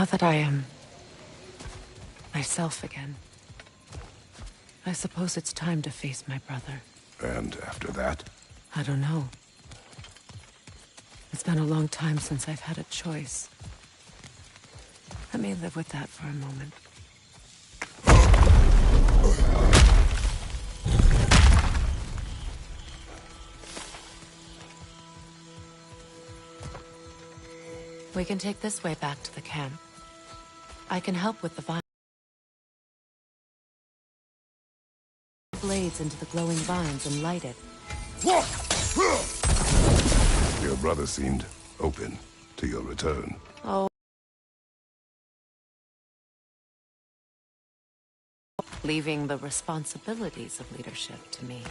Now that I am myself again, I suppose it's time to face my brother. And after that? I don't know. It's been a long time since I've had a choice. Let me live with that for a moment. We can take this way back to the camp. I can help with the vine. Blades into the glowing vines and light it. Your brother seemed open to your return. Oh. Leaving the responsibilities of leadership to me.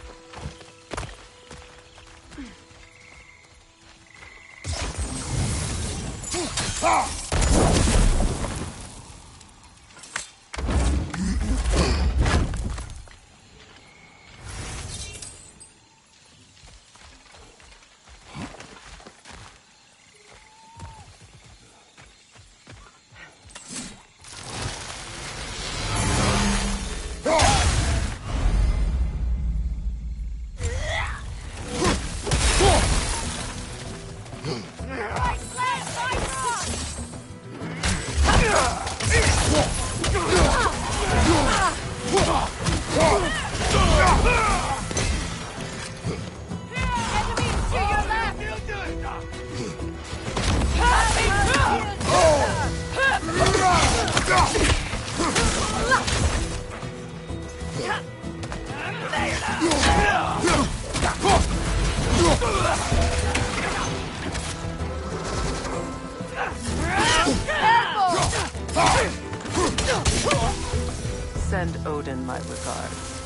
Send Odin my regards.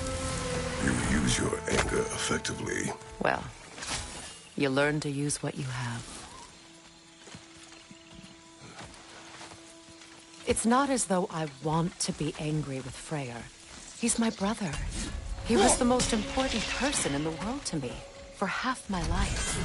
You use your anger effectively. Well, you learn to use what you have. It's not as though I want to be angry with Freyr. He's my brother. He was the most important person in the world to me for half my life.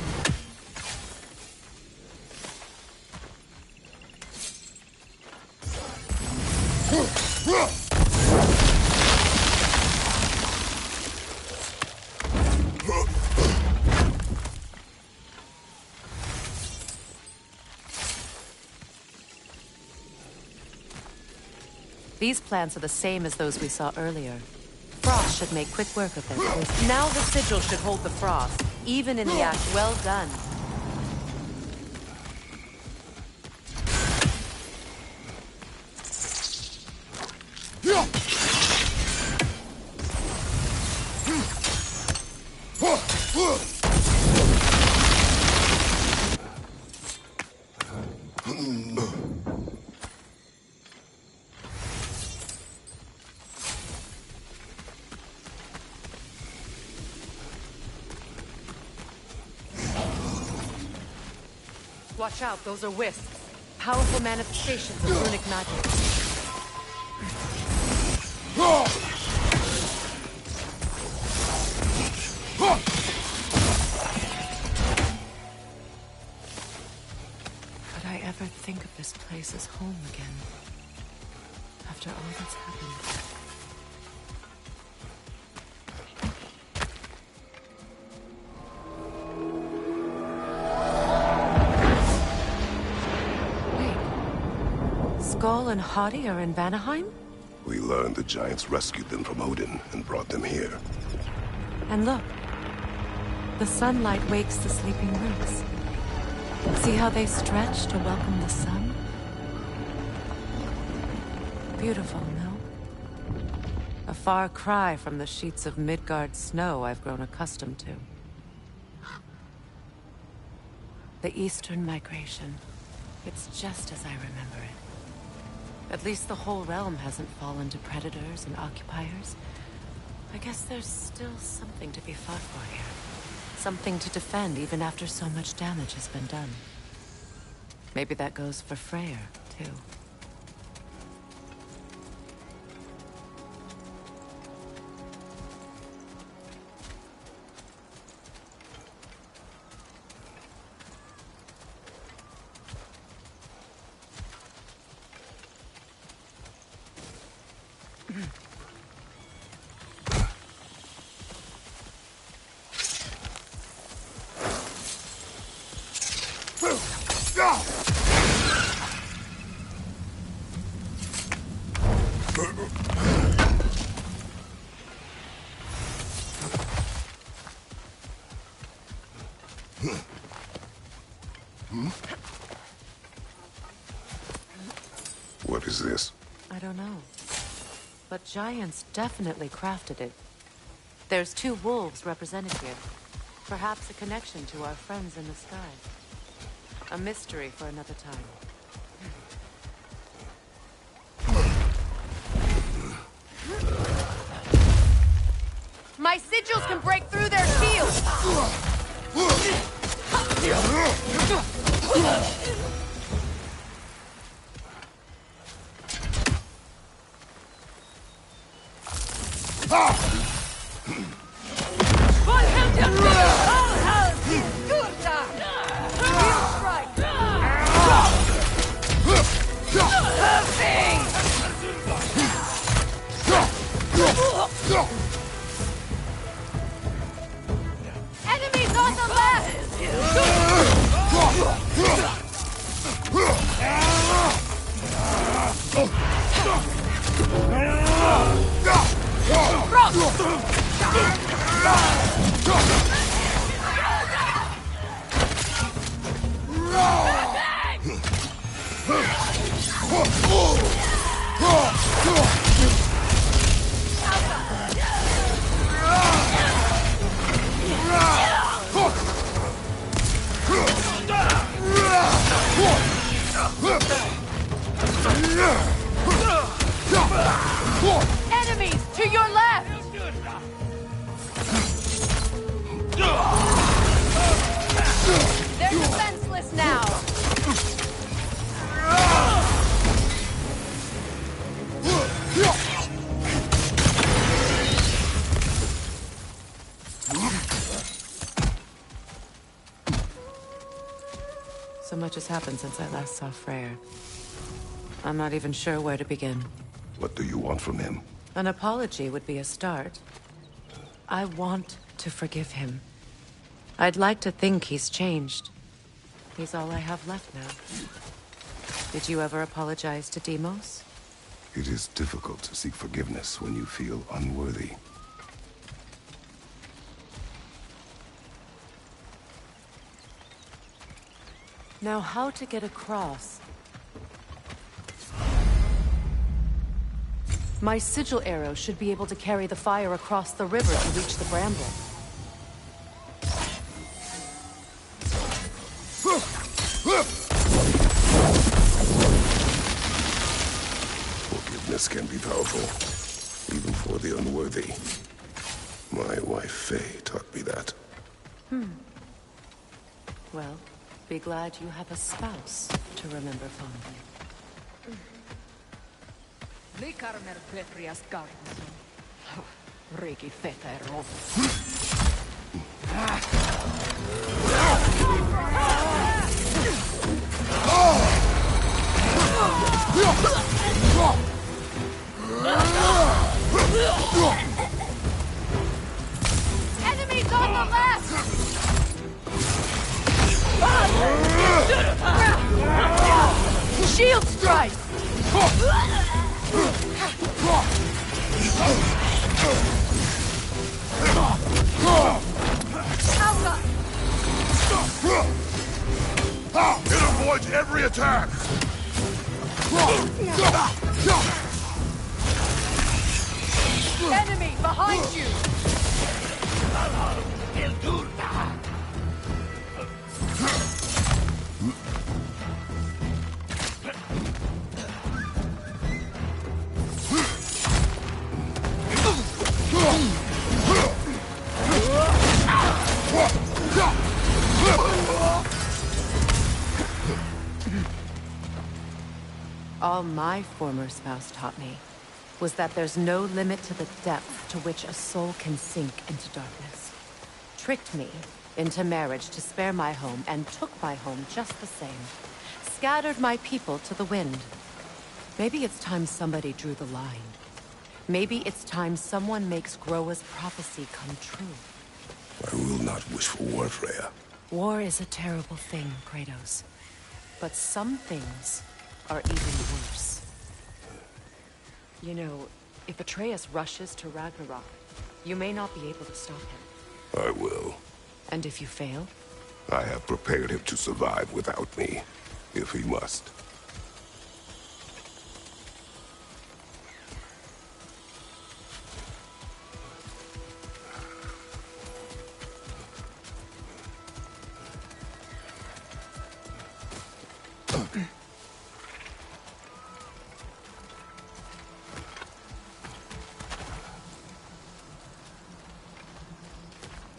These plants are the same as those we saw earlier. Frost should make quick work of their poison. Now the sigil should hold the frost, even in the act. Well done. Watch out, those are wisps. Powerful manifestations of runic magic. Could I ever think of this place as home again? After all that's happened. Skoll and Hati are in Vanaheim? We learned the giants rescued them from Odin and brought them here. And look, the sunlight wakes the sleeping roots. See how they stretch to welcome the sun? Beautiful, no? A far cry from the sheets of Midgard snow I've grown accustomed to. The Eastern migration. It's just as I remember it. At least the whole realm hasn't fallen to predators and occupiers. I guess there's still something to be fought for here. Something to defend even after so much damage has been done. Maybe that goes for Freyr, too. What is this? I don't know. But giants definitely crafted it. There's 2 wolves represented here. Perhaps a connection to our friends in the sky. A mystery for another time. My sigils can break through their shields! Enemies on the left! Enemies to your left! They're defenseless now! So much has happened since I last saw Freyr. I'm not even sure where to begin. What do you want from him? An apology would be a start. I want to forgive him. I'd like to think he's changed. He's all I have left now. Did you ever apologize to Deimos? It is difficult to seek forgiveness when you feel unworthy. Now, how to get across? My sigil arrow should be able to carry the fire across the river to reach the bramble. Forgiveness can be powerful, even for the unworthy. My wife Faye taught me that. Well, be glad you have a spouse to remember fondly. Likarmer Petrias Garnison. Riki Fetero. Enemies on the left! Shield strike! It avoids every attack! Enemy behind you! All my former spouse taught me was that there's no limit to the depth to which a soul can sink into darkness. Tricked me into marriage to spare my home and took my home just the same. Scattered my people to the wind. Maybe it's time somebody drew the line. Maybe it's time someone makes Groa's prophecy come true. I will not wish for war, Freya. War is a terrible thing, Kratos. But some things are even worse. You know, if Atreus rushes to Ragnarok, you may not be able to stop him. I will. And if you fail, I have prepared him to survive without me, if he must.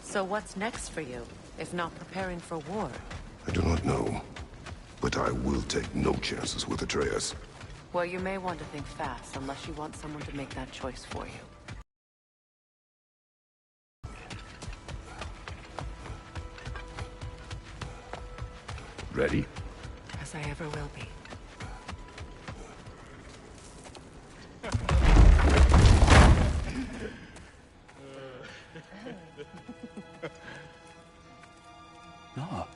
So what's next for you, if not preparing for war? I do not know, but I will take no chances with Atreus. Well, you may want to think fast, unless you want someone to make that choice for you. Ready? As I ever will be. No.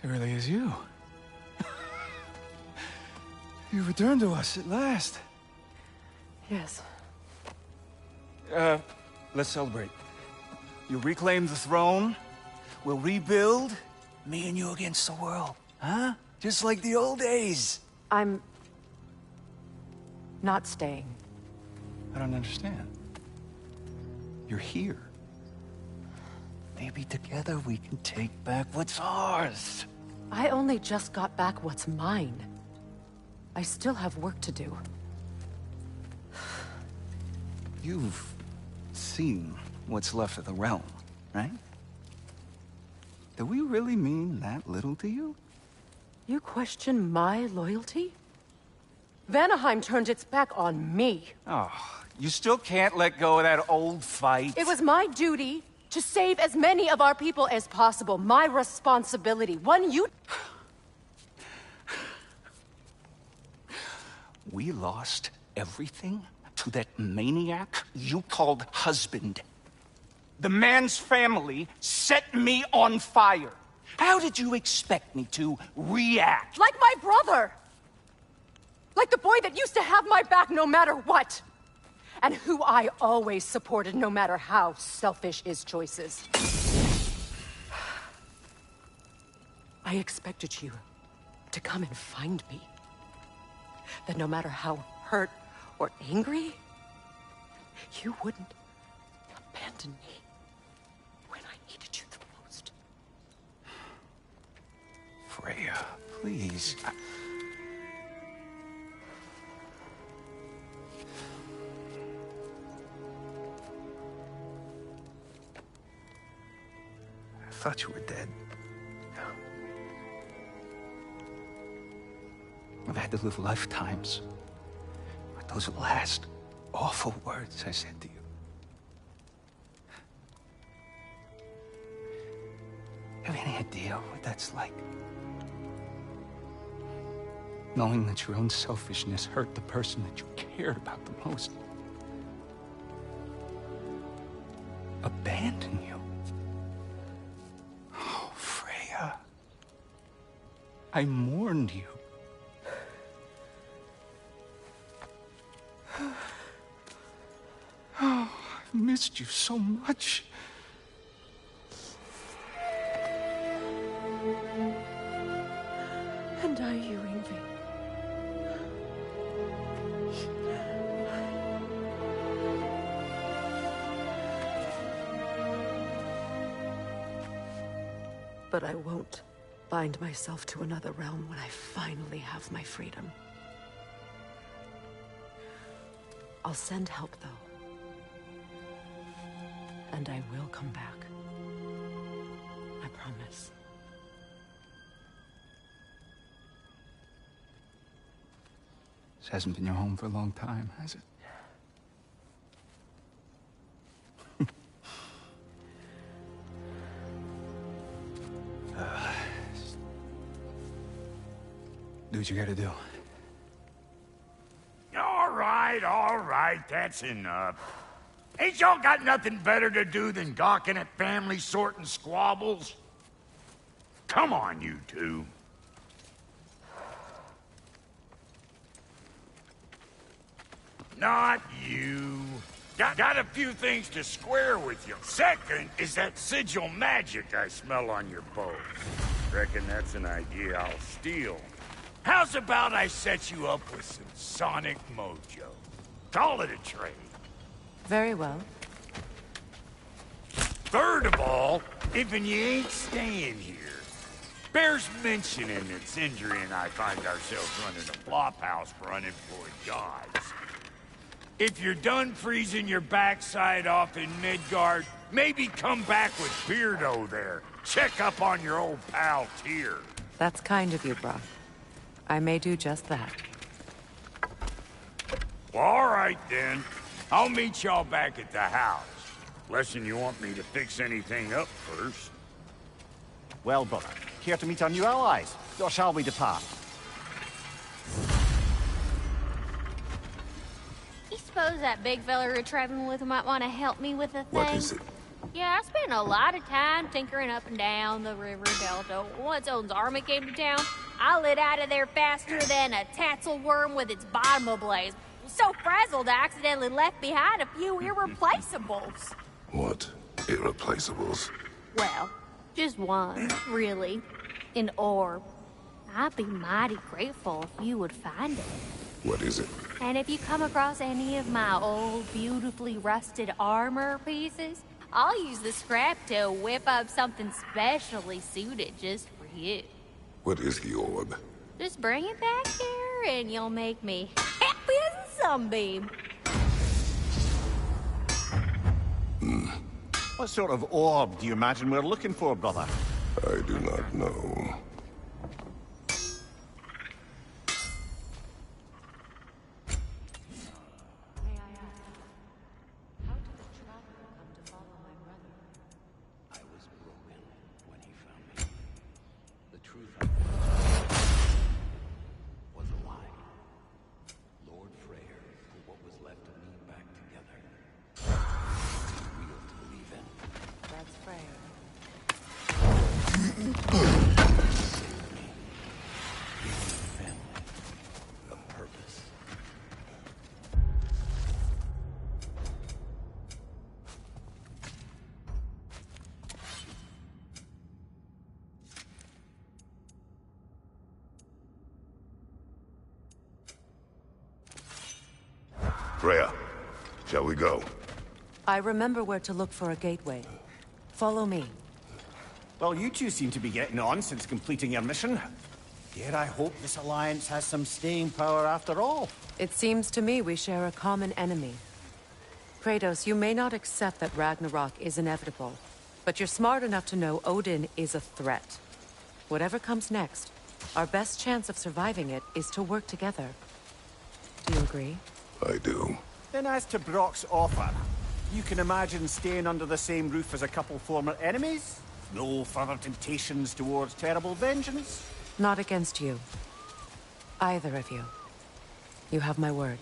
It really is you. You returned to us at last. Yes. Let's celebrate. You reclaim the throne. We'll rebuild. Me and you against the world. Huh? Just like the old days. I'm... not staying. I don't understand. You're here. Maybe together we can take back what's ours. I only just got back what's mine. I still have work to do. You've seen what's left of the realm, right? Do we really mean that little to you? You question my loyalty? Vanaheim turned its back on me. Oh, you still can't let go of that old fight. It was my duty to save as many of our people as possible. My responsibility. One you... We lost everything to that maniac you called husband. The man's family set me on fire. How did you expect me to react? Like my brother! Like the boy that used to have my back no matter what! And who I always supported no matter how selfish his choices. I expected you to come and find me. That no matter how hurt or angry, you wouldn't abandon me when I needed you the most. Freya, please. I thought you were dead. I've had to live lifetimes with those last awful words I said to you. Have any idea what that's like? Knowing that your own selfishness hurt the person that you cared about the most. Abandon you. Oh, Freya. I mourned you. Oh, I've missed you so much. And I you, Ingvi. But I won't bind myself to another realm when I finally have my freedom. I'll send help, though. And I will come back. I promise. This hasn't been your home for a long time, has it? Do what you gotta do. All right, that's enough. Ain't y'all got nothing better to do than gawking at family sorting squabbles? Come on, you two. Not you. Got a few things to square with you. Second is that sigil magic I smell on your bow. Reckon that's an idea I'll steal. How's about I set you up with some sonic mojo? Call it a trade. Very well. Third of all, even you ain't staying here. Bears mentioning that Sindri and I find ourselves running a flop house for unemployed gods. If you're done freezing your backside off in Midgard, maybe come back with Beardo there. Check up on your old pal Tyr. That's kind of you, Brock. I may do just that. Well, all right then. I'll meet y'all back at the house. Lesson you want me to fix anything up first. Well, brother, care to meet our new allies? Or shall we depart? You suppose that big fella you're traveling with might want to help me with a thing? What is it? Yeah, I spent a lot of time tinkering up and down the river delta. Once Odin's army came to town, I lit out of there faster than a tassel worm with its bottom ablaze. So frazzled, I accidentally left behind a few irreplaceables. What? Irreplaceables? Well, just one, really. An orb. I'd be mighty grateful if you would find it. What is it? And if you come across any of my old, beautifully rusted armor pieces, I'll use the scrap to whip up something specially suited just for you. What is the orb? Just bring it back here and you'll make me happy as a sunbeam. What sort of orb do you imagine we're looking for, brother? I do not know. I was broken when he found me. The truth was a lie. Lord Freyr put what was left of me back together. Real to believe in. That's Freya. Saved me. Gave me a family. A purpose. Freya, shall we go? I remember where to look for a gateway. Follow me. Well, you two seem to be getting on since completing your mission. Dare I hope this alliance has some staying power after all? It seems to me we share a common enemy. Kratos, you may not accept that Ragnarok is inevitable, but you're smart enough to know Odin is a threat. Whatever comes next, our best chance of surviving it is to work together. Do you agree? I do. Then as to Brock's offer, you can imagine staying under the same roof as a couple former enemies? No further temptations towards terrible vengeance? Not against you. Either of you. You have my word.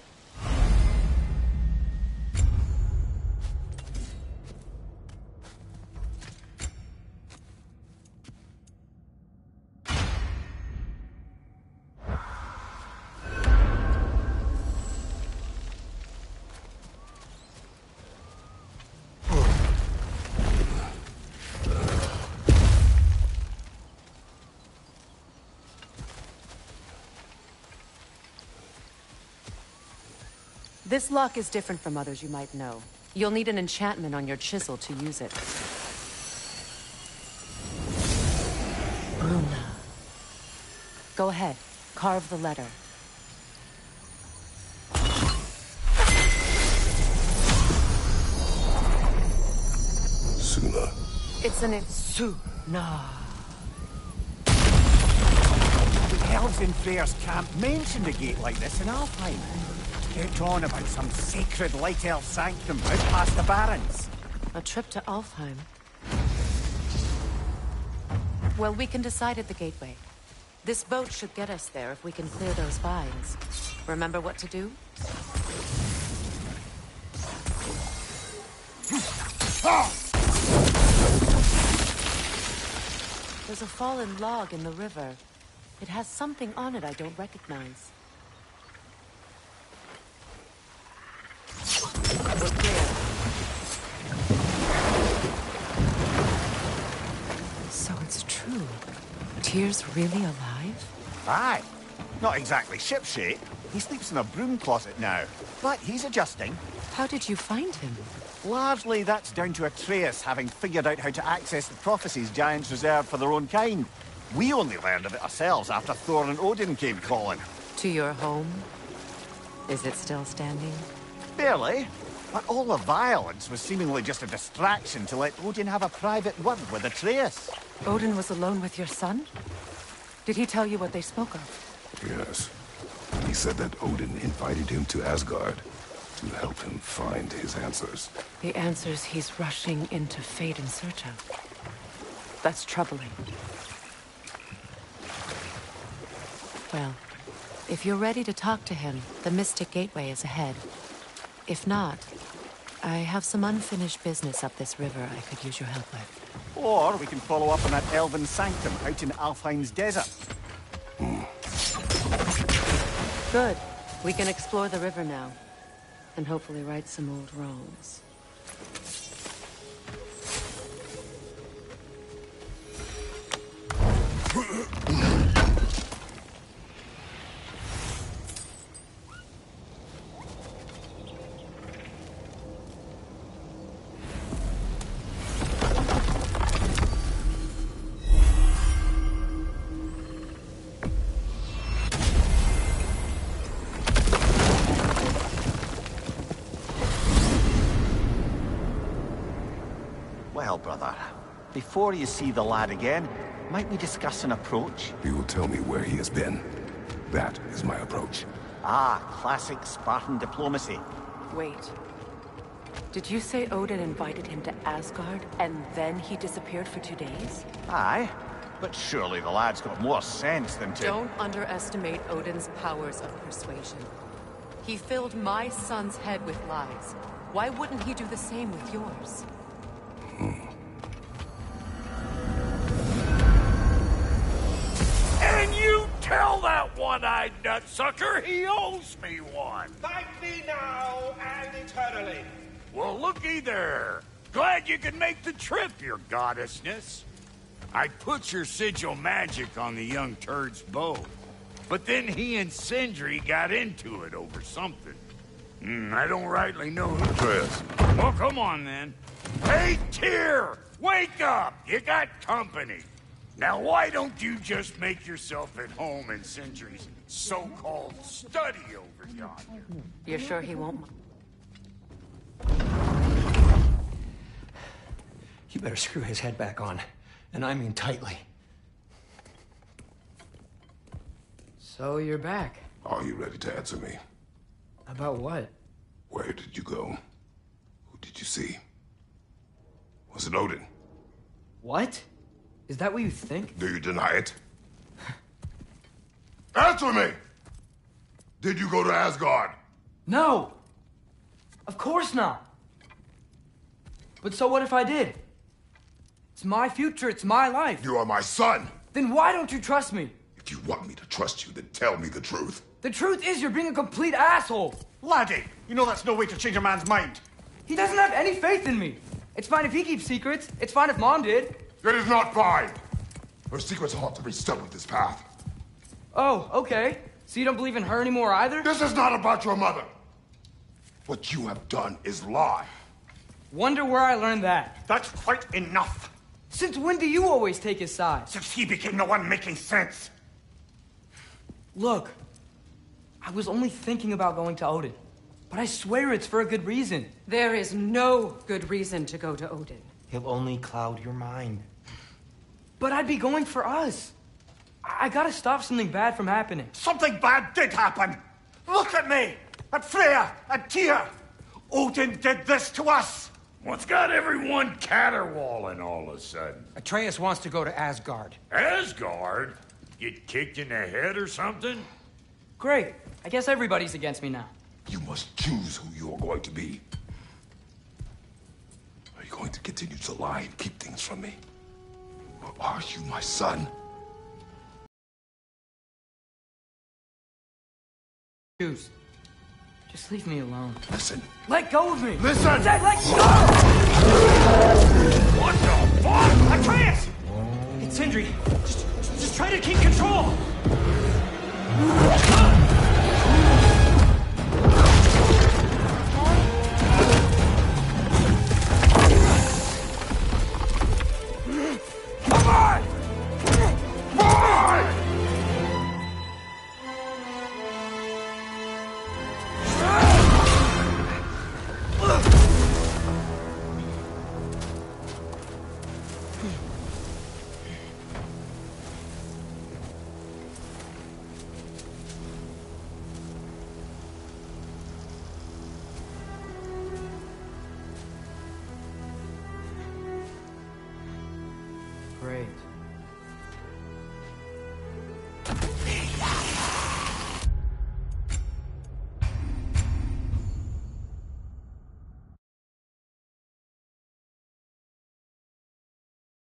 This lock is different from others you might know. You'll need an enchantment on your chisel to use it. Bruna. Go ahead. Carve the letter. Suna. It's an Suna. The elves in Freyr's camp mentioned a gate like this in Alfheim. Kept on about some sacred light elf sanctum out past the Barrens. A trip to Alfheim. Well, we can decide at the gateway. This boat should get us there if we can clear those vines. Remember what to do? There's a fallen log in the river. It has something on it I don't recognize. We're clear. Tyr's really alive? Aye. Not exactly shipshape. He sleeps in a broom closet now. But he's adjusting. How did you find him? Largely, that's down to Atreus having figured out how to access the prophecies giants reserved for their own kind. We only learned of it ourselves after Thor and Odin came calling. To your home? Is it still standing? Barely. But all the violence was seemingly just a distraction to let Odin have a private word with Atreus. Odin was alone with your son? Did he tell you what they spoke of? Yes. He said that Odin invited him to Asgard to help him find his answers. The answers he's rushing into fate in search of. That's troubling. Well, if you're ready to talk to him, the Mystic Gateway is ahead. If not, I have some unfinished business up this river I could use your help with. Or we can follow up on that elven sanctum out in Alfheim's desert. Good. We can explore the river now. And hopefully right some old wrongs. Well, brother, before you see the lad again, might we discuss an approach? He will tell me where he has been. That is my approach. Ah, classic Spartan diplomacy. Wait. Did you say Odin invited him to Asgard, and then he disappeared for 2 days? Aye, but surely the lad's got more sense than to... Don't underestimate Odin's powers of persuasion. He filled my son's head with lies. Why wouldn't he do the same with yours? And you tell that one-eyed nutsucker he owes me one. Thank me now and eternally. Well, looky there. Glad you could make the trip, your goddessness. I put your sigil magic on the young turd's bow, but then he and Sindri got into it over something. I don't rightly know who... Atreus. Well, come on, then. Hey, Tyr! Wake up! You got company. Now, why don't you just make yourself at home in Sindri's so-called study over yonder? You're sure he won't? You better screw his head back on, and I mean tightly. So you're back. Are you ready to answer me? About what? Where did you go? Who did you see? Was it Odin? What? Is that what you think? Do you deny it? Answer me! Did you go to Asgard? No! Of course not! But so what if I did? It's my future, it's my life. You are my son! Then why don't you trust me? If you want me to trust you, then tell me the truth. The truth is you're being a complete asshole! Laddie, you know that's no way to change a man's mind. He doesn't have any faith in me. It's fine if he keeps secrets. It's fine if Mom did. It is not fine! Her secrets ought to be stuck with this path. Oh, okay. So you don't believe in her anymore either? This is not about your mother! What you have done is lie. Wonder where I learned that. That's quite enough. Since when do you always take his side? Since he became the one making sense. Look, I was only thinking about going to Odin. But I swear it's for a good reason. There is no good reason to go to Odin. He'll only cloud your mind. But I'd be going for us. I gotta stop something bad from happening. Something bad did happen. Look at me, at Freya, at Tyr. Odin did this to us. What's got everyone caterwauling all of a sudden? Atreus wants to go to Asgard. Asgard? Get kicked in the head or something? Great. I guess everybody's against me now. You must choose who you are going to be. Are you going to continue to lie and keep things from me? Or are you my son? Choose. Just leave me alone. Listen. Let go of me! Listen! I said let go! What the fuck? Atreus! It's Sindri. Just Just try to keep control!